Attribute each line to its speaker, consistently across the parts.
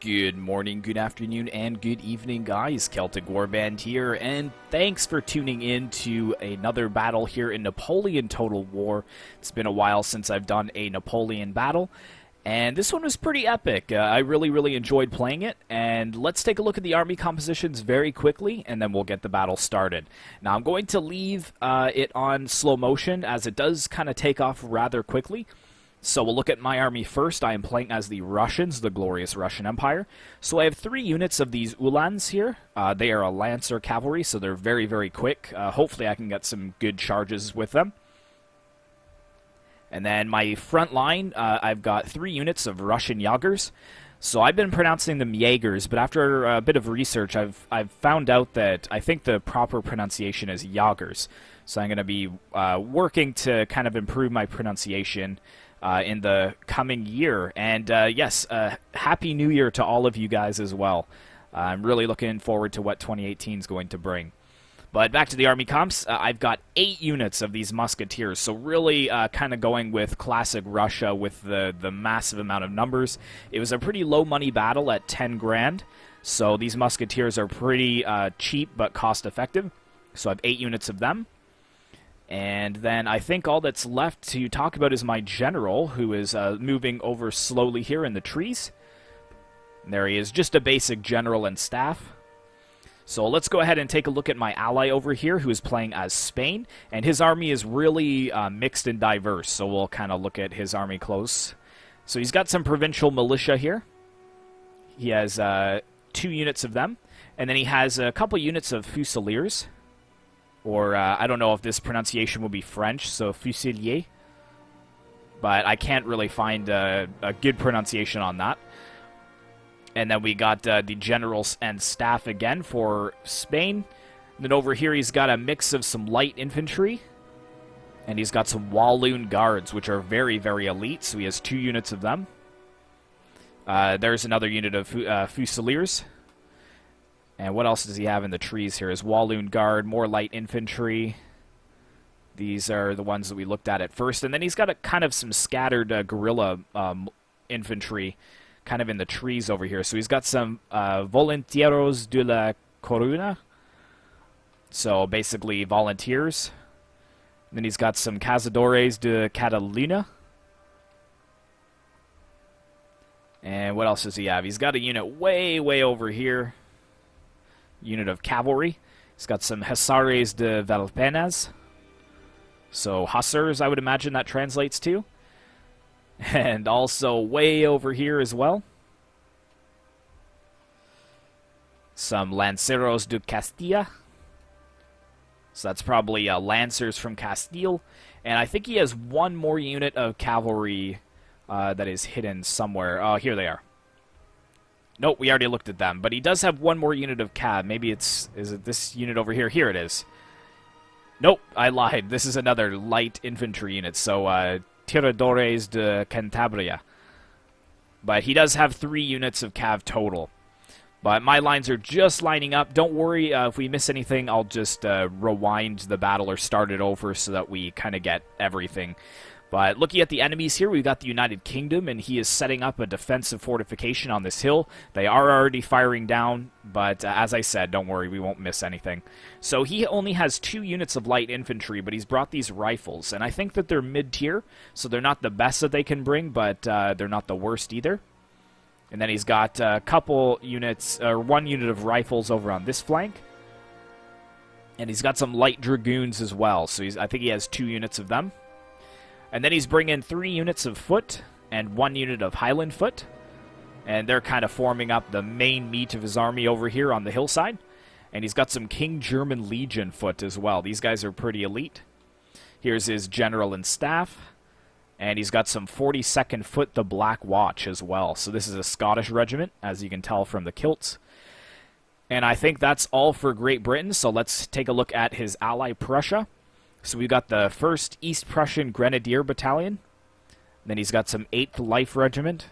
Speaker 1: Good morning, good afternoon, and good evening, guys. Celtic Warband here, and thanks for tuning in to another battle here in Napoleon Total War. It's been a while since I've done a Napoleon battle, and this one was pretty epic. I really enjoyed playing it, and let's take a look at the army compositions very quickly, and then we'll get the battle started. Now, I'm going to leave it on slow motion, as it does kind of take off rather quickly. So we'll look at my army first. I am playing as the Russians, the glorious Russian Empire. So I have 3 units of these Uhlans here. They are a Lancer cavalry, so they're very quick. Hopefully I can get some good charges with them. And then my front line, I've got 3 units of Russian Jagers. So I've been pronouncing them Jaegers, but after a bit of research, I've found out that I think the proper pronunciation is Jagers. So I'm going to be working to kind of improve my pronunciation in the coming year. And yes, Happy New Year to all of you guys as well. I'm really looking forward to what 2018 is going to bring. But back to the army comps, I've got 8 units of these musketeers, so really kind of going with classic Russia with the massive amount of numbers. It was a pretty low money battle at 10 grand, so these musketeers are pretty cheap but cost effective. So I have 8 units of them. And then I think all that's left to talk about is my general, who is moving over slowly here in the trees. And there he is, just a basic general and staff. So let's go ahead and take a look at my ally over here, who is playing as Spain. And his army is really mixed and diverse, so we'll kind of look at his army close. So he's got some provincial militia here. He has 2 units of them. And then he has a couple units of fusiliers. Or, I don't know if this pronunciation will be French, so fusilier. But I can't really find a good pronunciation on that. And then we got the generals and staff again for Spain. And then over here he's got a mix of some light infantry. And he's got some Walloon guards, which are very elite, so he has 2 units of them. There's another unit of fusiliers. And what else does he have in the trees here? His Walloon Guard, more light infantry. These are the ones that we looked at first. And then he's got a kind of some scattered guerrilla infantry kind of in the trees over here. So he's got some Volunteeros de la Corona. So basically volunteers. And then he's got some Cazadores de Catalina. And what else does he have? He's got a unit way over here. Unit of cavalry. He's got some Hussars de Valpenas. So Hussars, I would imagine that translates to. And also way over here as well, some Lanceros de Castilla. So that's probably Lancers from Castile. And I think he has 1 more unit of cavalry that is hidden somewhere. Oh, here they are. Nope, we already looked at them. But he does have 1 more unit of cav. Maybe is it this unit over here? Here it is. Nope, I lied. This is another light infantry unit. So, Tiradores de Cantabria. But he does have 3 units of cav total. But my lines are just lining up. Don't worry, if we miss anything, I'll just rewind the battle or start it over so that we kind of get everything. But looking at the enemies here, we've got the United Kingdom, and he is setting up a defensive fortification on this hill. They are already firing down, but as I said, don't worry, we won't miss anything. So he only has 2 units of light infantry, but he's brought these rifles, and I think that they're mid-tier, so they're not the best that they can bring, but they're not the worst either. And then he's got a couple units, or 1 unit of rifles over on this flank. And he's got some light dragoons as well, so I think he has 2 units of them. And then he's bringing 3 units of foot and 1 unit of Highland foot. And they're kind of forming up the main meat of his army over here on the hillside. And he's got some King German Legion foot as well. These guys are pretty elite. Here's his general and staff. And he's got some 42nd Foot, the Black Watch as well. So this is a Scottish regiment, as you can tell from the kilts. And I think that's all for Great Britain. So let's take a look at his ally, Prussia. So we've got the 1st East Prussian Grenadier Battalion. Then he's got some 8th Life Regiment.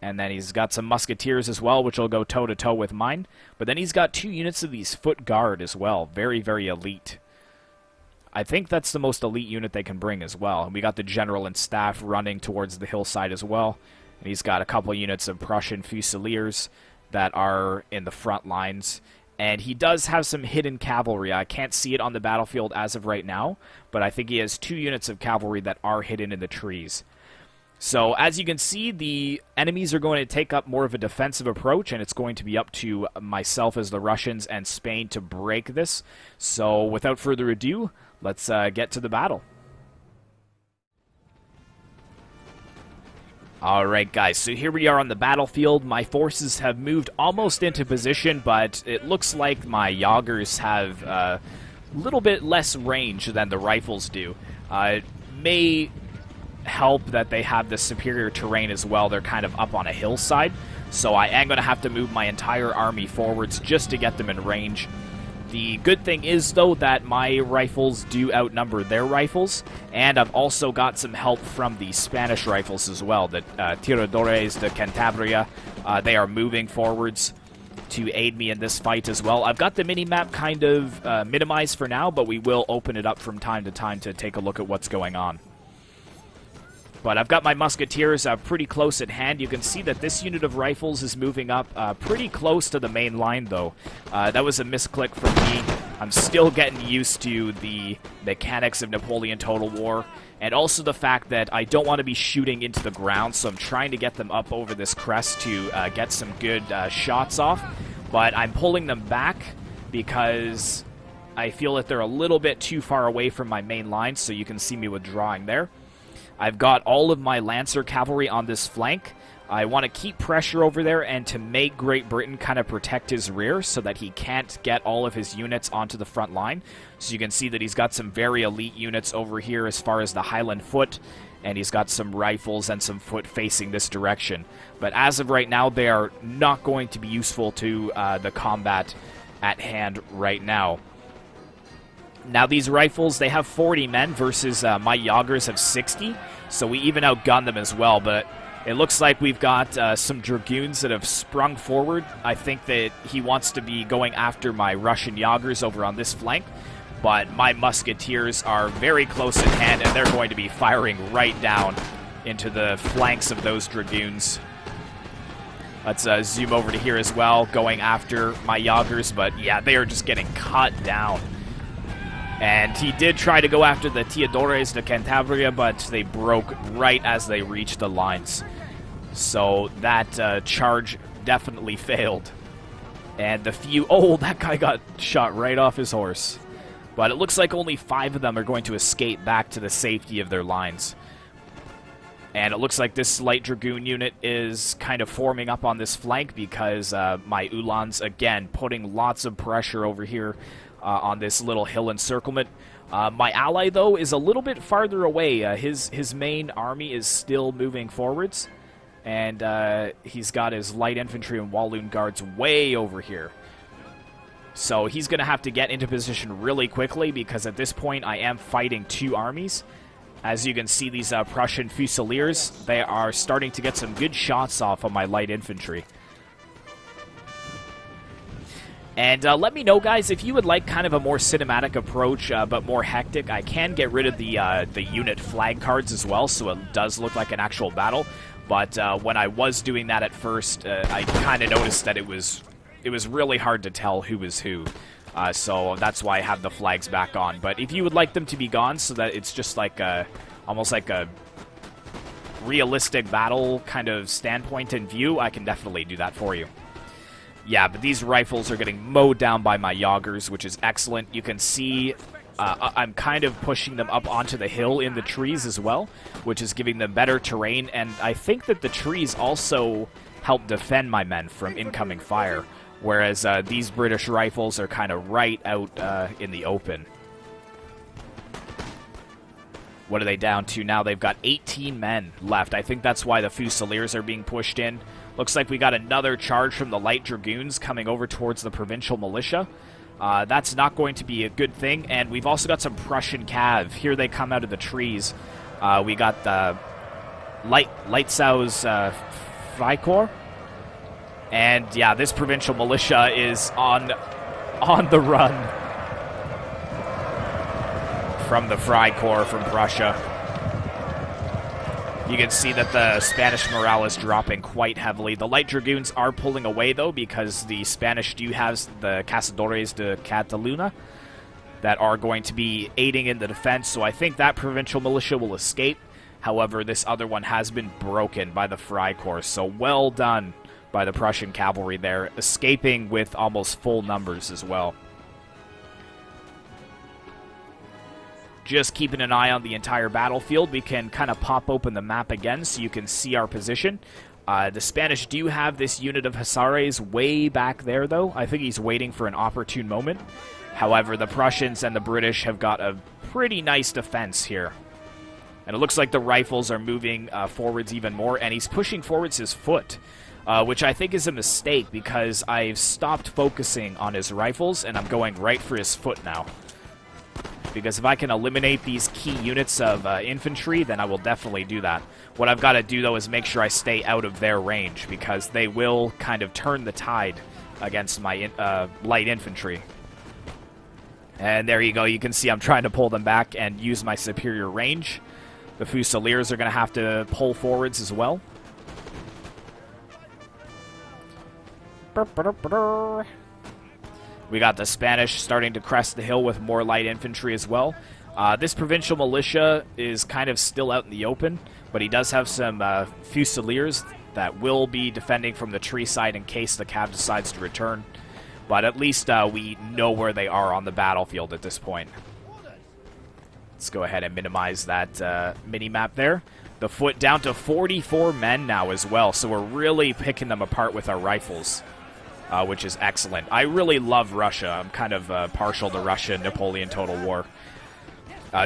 Speaker 1: And then he's got some Musketeers as well, which will go toe-to-toe with mine. But then he's got 2 units of these Foot Guard as well. Very elite. I think that's the most elite unit they can bring as well. And we got the general and staff running towards the hillside as well. And he's got a couple units of Prussian Fusiliers that are in the front lines. And he does have some hidden cavalry. I can't see it on the battlefield as of right now, but I think he has 2 units of cavalry that are hidden in the trees. So, as you can see, the enemies are going to take up more of a defensive approach, and it's going to be up to myself as the Russians and Spain to break this. So, without further ado, let's get to the battle. Alright guys, so here we are on the battlefield. My forces have moved almost into position, but it looks like my Jagers have a little bit less range than the rifles do. It may help that they have the superior terrain as well. They're kind of up on a hillside, so I am going to have to move my entire army forwards just to get them in range. The good thing is, though, that my rifles do outnumber their rifles, and I've also got some help from the Spanish rifles as well, the Tiradores de Cantabria. They are moving forwards to aid me in this fight as well. I've got the mini-map kind of minimized for now, but we will open it up from time to time to take a look at what's going on. But I've got my musketeers pretty close at hand. You can see that this unit of rifles is moving up pretty close to the main line, though. That was a misclick for me. I'm still getting used to the mechanics of Napoleon Total War, and also the fact that I don't want to be shooting into the ground, so I'm trying to get them up over this crest to get some good shots off. But I'm pulling them back because I feel that they're a little bit too far away from my main line, so you can see me withdrawing there. I've got all of my Lancer cavalry on this flank. I want to keep pressure over there and to make Great Britain kind of protect his rear so that he can't get all of his units onto the front line. So you can see that he's got some very elite units over here as far as the Highland Foot, and he's got some rifles and some foot facing this direction. But as of right now, they are not going to be useful to the combat at hand right now. Now, these rifles, they have 40 men versus my Jagers have 60, so we even outgun them as well. But it looks like we've got some Dragoons that have sprung forward. I think that he wants to be going after my Russian Jagers over on this flank, but my Musketeers are very close at hand, and they're going to be firing right down into the flanks of those Dragoons. Let's zoom over to here as well, going after my Jagers, but yeah, they are just getting cut down. And he did try to go after the Tiradores de Cantabria, but they broke right as they reached the lines. So that charge definitely failed. And the few... Oh, that guy got shot right off his horse. But it looks like only 5 of them are going to escape back to the safety of their lines. And it looks like this light Dragoon unit is kind of forming up on this flank because my Uhlans, again, putting lots of pressure over here on this little hill encirclement. My ally, though, is a little bit farther away. His main army is still moving forwards, and he's got his light infantry and Walloon guards way over here. So he's going to have to get into position really quickly because at this point I am fighting 2 armies. As you can see, these Prussian Fusiliers, they are starting to get some good shots off of my light infantry. And let me know, guys, if you would like kind of a more cinematic approach, but more hectic. I can get rid of the unit flag cards as well, so it does look like an actual battle. But when I was doing that at first, I kind of noticed that it was really hard to tell who was who. So that's why I have the flags back on. But if you would like them to be gone so that it's just like almost like a realistic battle kind of standpoint and view, I can definitely do that for you. Yeah, but these rifles are getting mowed down by my Jagers, which is excellent. You can see I'm kind of pushing them up onto the hill in the trees as well, which is giving them better terrain. And I think that the trees also help defend my men from incoming fire, whereas these British rifles are kind of right out in the open. What are they down to now? They've got 18 men left. I think that's why the Fusiliers are being pushed in. Looks like we got another charge from the Light Dragoons coming over towards the Provincial Militia. That's not going to be a good thing. And we've also got some Prussian Cav. Here they come out of the trees. We got the Leitzau's Freikorps. And yeah, this Provincial Militia is on the run from the Freikorps from Prussia. You can see that the Spanish morale is dropping quite heavily. The light dragoons are pulling away, though, because the Spanish do have the Cazadores de Catalunya that are going to be aiding in the defense, so I think that provincial militia will escape. However, this other one has been broken by the Freikorps, so well done by the Prussian cavalry there, escaping with almost full numbers as well. Just keeping an eye on the entire battlefield, we can kind of pop open the map again so you can see our position. The Spanish do have this unit of Hussars way back there, though. I think he's waiting for an opportune moment. However, the Prussians and the British have got a pretty nice defense here. And it looks like the rifles are moving forwards even more, and he's pushing forwards his foot, which I think is a mistake because I've stopped focusing on his rifles, and I'm going right for his foot now. Because if I can eliminate these key units of infantry, then I will definitely do that. What I've got to do, though, is make sure I stay out of their range, because they will kind of turn the tide against my light infantry. And there you go. You can see I'm trying to pull them back and use my superior range. The Fusiliers are going to have to pull forwards as well. We got the Spanish starting to crest the hill with more light infantry as well. This provincial militia is kind of still out in the open, but he does have some Fusiliers that will be defending from the tree side in case the Cav decides to return. But at least we know where they are on the battlefield at this point. Let's go ahead and minimize that mini-map there. The foot down to 44 men now as well, so we're really picking them apart with our rifles. Which is excellent. I really love Russia. I'm kind of partial to Russia and Napoleon Total War.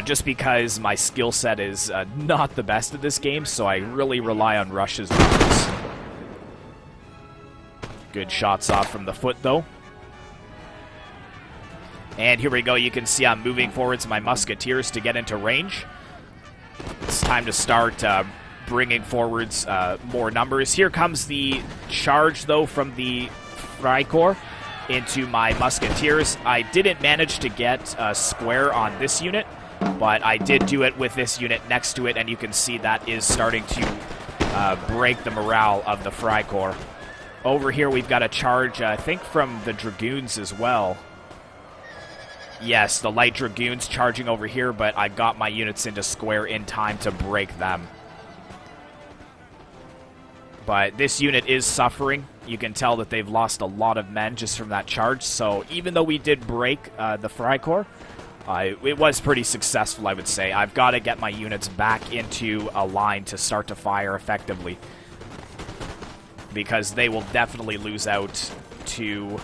Speaker 1: Just because my skill set is not the best at this game, so I really rely on Russia's weapons. Good shots off from the foot, though. And here we go. You can see I'm moving forwards my musketeers to get into range. It's time to start bringing forwards more numbers. Here comes the charge, though, from the Freikorps into my musketeers. I didn't manage to get a square on this unit, but I did do it with this unit next to it, and you can see that is starting to break the morale of the Freikorps. Over here we've got a charge, I think, from the Dragoons as well. Yes, the light Dragoons charging over here, but I got my units into square in time to break them. But this unit is suffering. You can tell that they've lost a lot of men just from that charge. So even though we did break the Freikorps, it was pretty successful, I would say. I've got to get my units back into a line to start to fire effectively, because they will definitely lose out to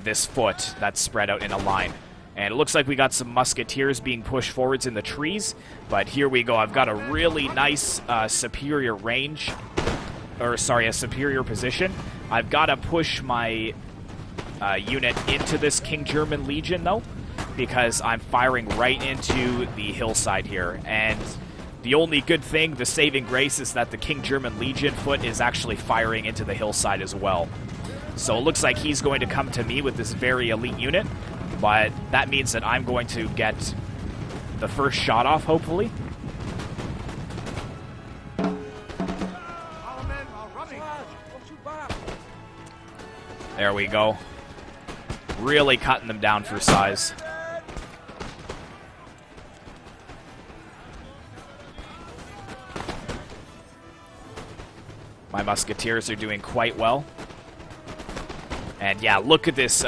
Speaker 1: this foot that's spread out in a line. And it looks like we got some musketeers being pushed forwards in the trees. But here we go. I've got a really nice superior range. Or, sorry, a superior position. I've got to push my unit into this King German Legion, though, because I'm firing right into the hillside here. And the only good thing, the saving grace, is that the King German Legion foot is actually firing into the hillside as well. So it looks like he's going to come to me with this very elite unit. But that means that I'm going to get the first shot off, hopefully. There we go. Really cutting them down for size. My musketeers are doing quite well. And yeah, look at this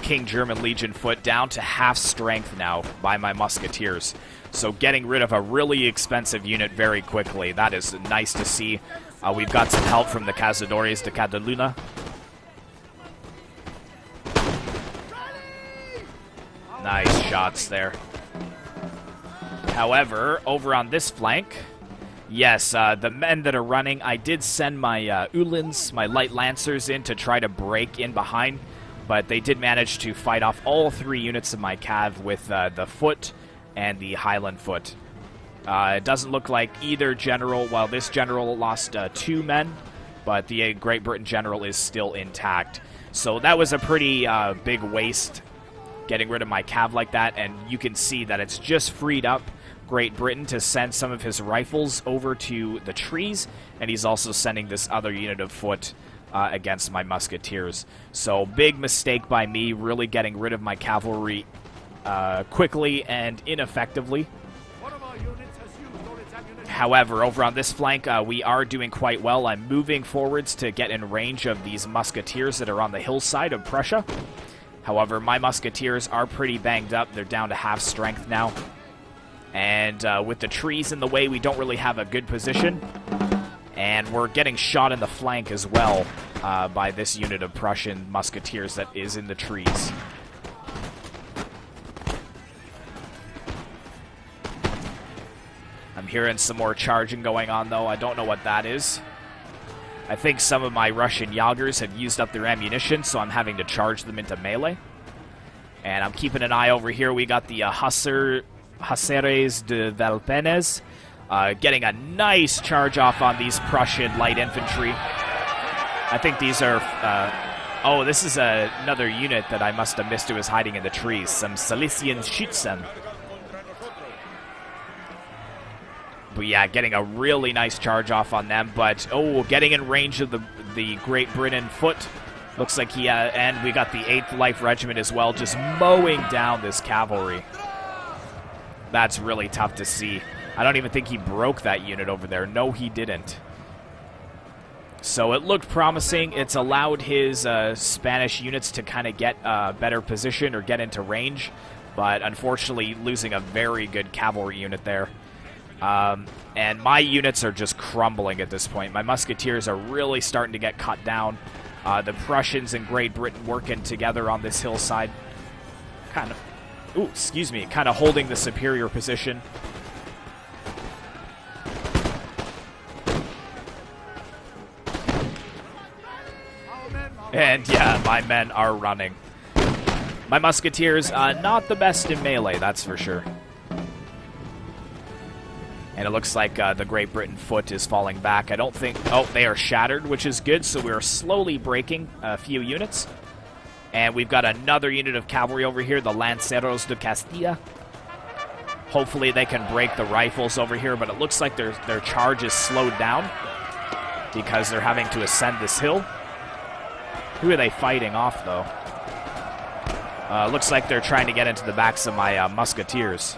Speaker 1: King German Legion foot down to half strength now by my musketeers. So getting rid of a really expensive unit very quickly. That is nice to see. We've got some help from the Cazadores de Catalunya. Nice shots there. However, over on this flank, yes, the men that are running, I did send my Uhlans, my light lancers, in to try to break in behind, but they did manage to fight off all three units of my cav with the foot and the Highland foot. It doesn't look like either general, well, this general lost 2 men, but the Great Britain general is still intact. So that was a pretty big waste, getting rid of my cav like that, and you can see that it's just freed up Great Britain to send some of his rifles over to the trees, and he's also sending this other unit of foot against my musketeers. So big mistake by me, really getting rid of my cavalry quickly and ineffectively. However, over on this flank, we are doing quite well. I'm moving forwards to get in range of these musketeers that are on the hillside of Prussia. However, my musketeers are pretty banged up. They're down to half strength now. And with the trees in the way, we don't really have a good position. And we're getting shot in the flank as well by this unit of Prussian musketeers that is in the trees. I'm hearing some more charging going on, though. I don't know what that is. I think some of my Russian Jagers have used up their ammunition, so I'm having to charge them into melee. And I'm keeping an eye over here. We got the Hussars de Valpenes getting a nice charge off on these Prussian light infantry. I think these are... oh, this is another unit that I must have missed who was hiding in the trees. Some Silesian Schützen. But yeah, getting a really nice charge off on them. But, oh, getting in range of the Great Britain foot. Looks like he... and we got the 8th Life Regiment as well, just mowing down this cavalry. That's really tough to see. I don't even think he broke that unit over there. No, he didn't. So it looked promising. It's allowed his Spanish units to kind of get a better position or get into range. But unfortunately, losing a very good cavalry unit there. And my units are just crumbling at this point. My musketeers are really starting to get cut down. The Prussians and Great Britain working together on this hillside. Kind of holding the superior position. And yeah, my men are running. My musketeers, not the best in melee, that's for sure. And it looks like the Great Britain foot is falling back. I don't think... Oh, they are shattered, which is good. So we're slowly breaking a few units. And we've got another unit of cavalry over here, the Lanceros de Castilla. Hopefully they can break the rifles over here, but it looks like their charge is slowed down because they're having to ascend this hill. Who are they fighting off, though? Looks like they're trying to get into the backs of my musketeers.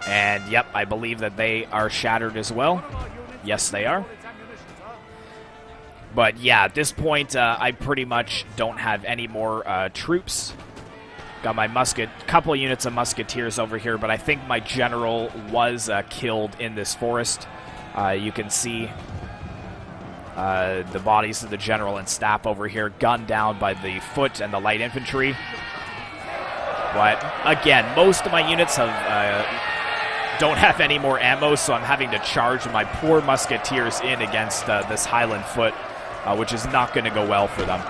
Speaker 1: And, yep, I believe that they are shattered as well. Yes, they are. But, yeah, at this point, I pretty much don't have any more troops. Got my couple units of musketeers over here, but I think my general was killed in this forest. You can see the bodies of the general and staff over here gunned down by the foot and the light infantry. But, again, most of my units don't have any more ammo, so I'm having to charge my poor musketeers in against this Highland foot, which is not going to go well for them.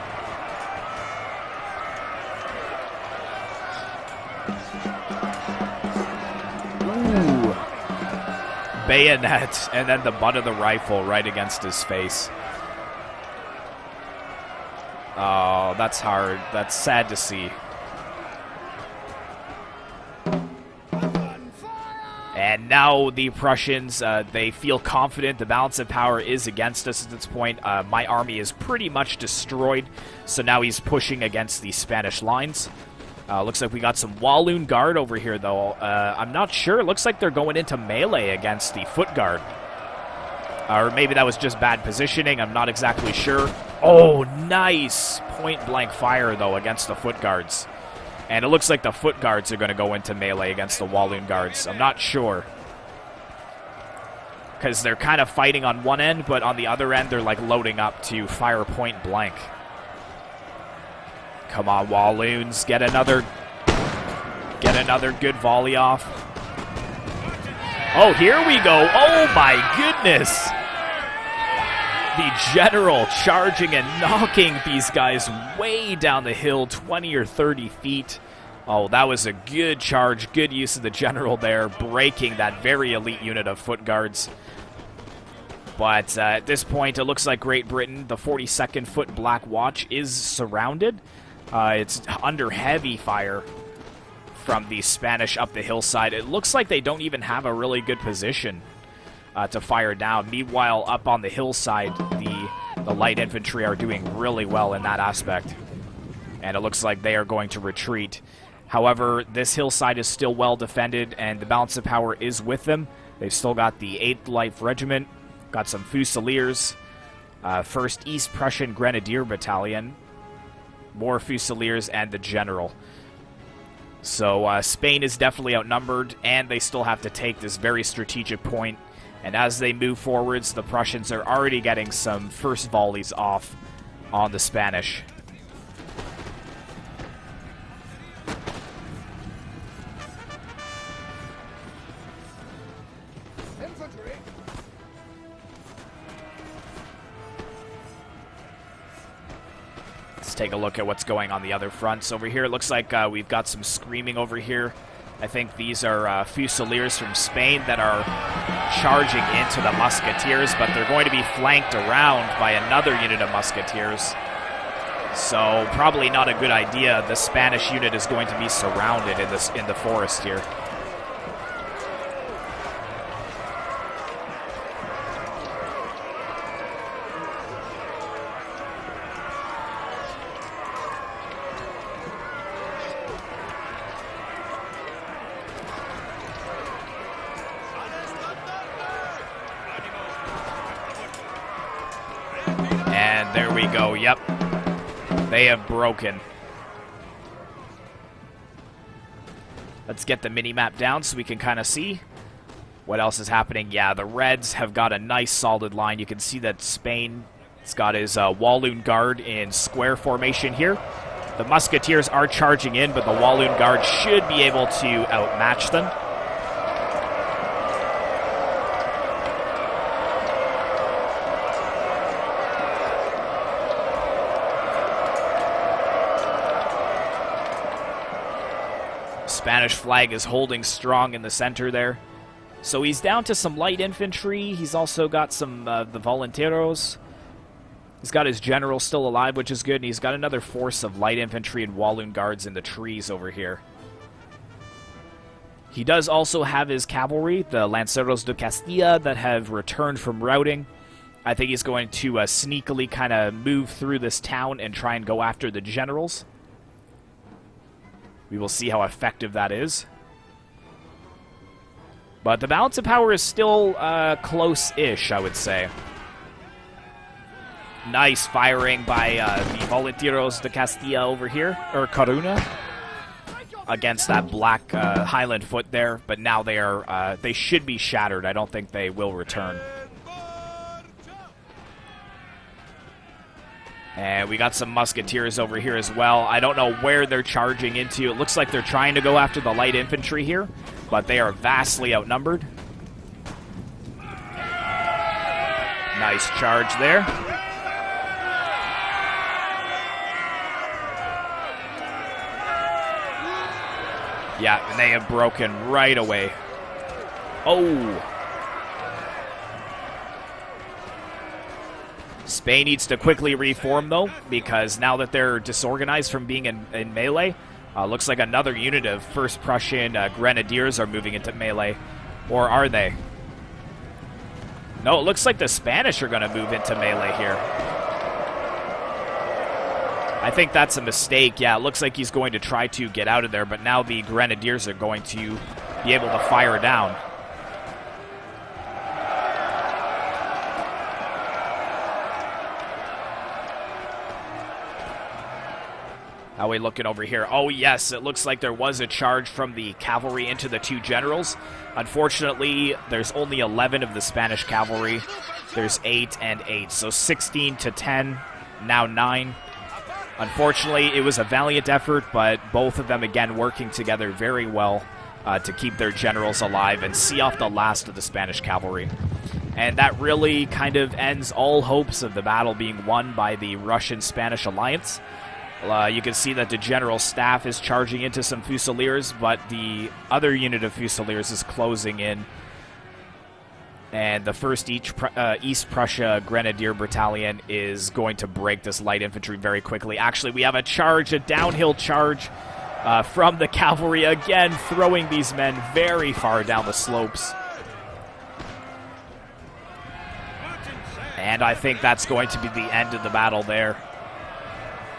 Speaker 1: Ooh. Bayonet, and then the butt of the rifle right against his face. Oh, that's hard. That's sad to see. And now the Prussians, they feel confident. The balance of power is against us at this point. My army is pretty much destroyed, so now he's pushing against the Spanish lines. Looks like we got some Walloon Guard over here, though. I'm not sure. It looks like they're going into melee against the Foot Guard. Or maybe that was just bad positioning. I'm not exactly sure. Oh, nice point-blank fire, though, against the Foot Guards. And it looks like the Foot Guards are going to go into melee against the Walloon Guards. I'm not sure. Because they're kind of fighting on one end, but on the other end, they're like loading up to fire point blank. Come on, Walloons. Get another good volley off. Oh, here we go. Oh, my goodness. The general charging and knocking these guys way down the hill, 20 or 30 feet. Oh, that was a good charge, good use of the general there, breaking that very elite unit of foot guards. But at this point, it looks like Great Britain, the 42nd Foot Black Watch, is surrounded. It's under heavy fire from the Spanish up the hillside. It looks like they don't even have a really good position to fire down. Meanwhile, up on the hillside, the light infantry are doing really well in that aspect. And it looks like they are going to retreat. However, this hillside is still well defended, and the balance of power is with them. They've still got the 8th Life Regiment, got some Fusiliers, 1st East Prussian Grenadier Battalion, more Fusiliers, and the General. So Spain is definitely outnumbered, and they still have to take this very strategic point. And as they move forwards, the Prussians are already getting some first volleys off on the Spanish. Let's take a look at what's going on the other fronts. Over here, it looks like we've got some screaming over here. I think these are Fusiliers from Spain that are charging into the Musketeers, but they're going to be flanked around by another unit of Musketeers. So probably not a good idea. The Spanish unit is going to be surrounded in the forest here. And there we go, yep. They have broken. Let's get the mini-map down so we can kind of see what else is happening. Yeah, the Reds have got a nice solid line. You can see that Spain has got his Walloon Guard in square formation here. The Musketeers are charging in, but the Walloon Guard should be able to outmatch them. Spanish flag is holding strong in the center there. So he's down to some light infantry. He's also got some the Volanteros. He's got his general still alive, which is good. And he's got another force of light infantry and Walloon Guards in the trees over here. He does also have his cavalry, the Lanceros de Castilla, that have returned from routing. I think he's going to sneakily kind of move through this town and try and go after the generals. We will see how effective that is. But the balance of power is still close-ish, I would say. Nice firing by the Volanteros de Castilla over here, or Coruna, against that black Highland foot there. But now they should be shattered. I don't think they will return. And we got some Musketeers over here as well. I don't know where they're charging into. It looks like they're trying to go after the light infantry here, but they are vastly outnumbered. Nice charge there. Yeah, and they have broken right away. Oh! Spain needs to quickly reform, though, because now that they're disorganized from being in melee, looks like another unit of 1st Prussian Grenadiers are moving into melee. Or are they? No, it looks like the Spanish are going to move into melee here. I think that's a mistake. Yeah, it looks like he's going to try to get out of there, but now the Grenadiers are going to be able to fire down. How are we looking over here? Oh, yes, it looks like there was a charge from the cavalry into the 2 generals. Unfortunately, there's only 11 of the Spanish cavalry. There's 8 and 8, so 16 to 10, now 9. Unfortunately, it was a valiant effort, but both of them, again, working together very well to keep their generals alive and see off the last of the Spanish cavalry. And that really kind of ends all hopes of the battle being won by the Russian-Spanish alliance. You can see that the general staff is charging into some Fusiliers, but the other unit of Fusiliers is closing in. And the 1st East Prussia Grenadier Battalion is going to break this light infantry very quickly. Actually, we have a charge, a downhill charge from the cavalry, again throwing these men very far down the slopes. And I think that's going to be the end of the battle there.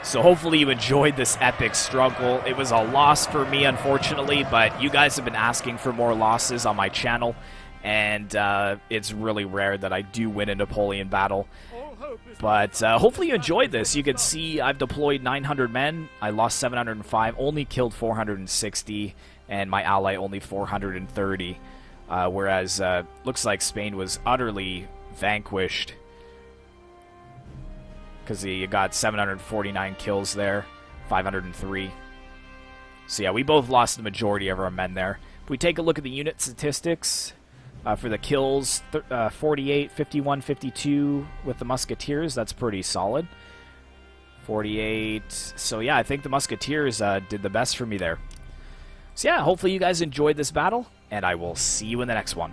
Speaker 1: So hopefully you enjoyed this epic struggle. It was a loss for me, unfortunately, but you guys have been asking for more losses on my channel. And it's really rare that I do win a Napoleon battle. But hopefully you enjoyed this. You can see I've deployed 900 men. I lost 705, only killed 460, and my ally only 430. Whereas looks like Spain was utterly vanquished, because he got 749 kills there, 503. So yeah, we both lost the majority of our men there. If we take a look at the unit statistics, for the kills, 48, 51, 52 with the Musketeers. That's pretty solid. 48. So yeah, I think the Musketeers did the best for me there. So yeah, hopefully you guys enjoyed this battle, and I will see you in the next one.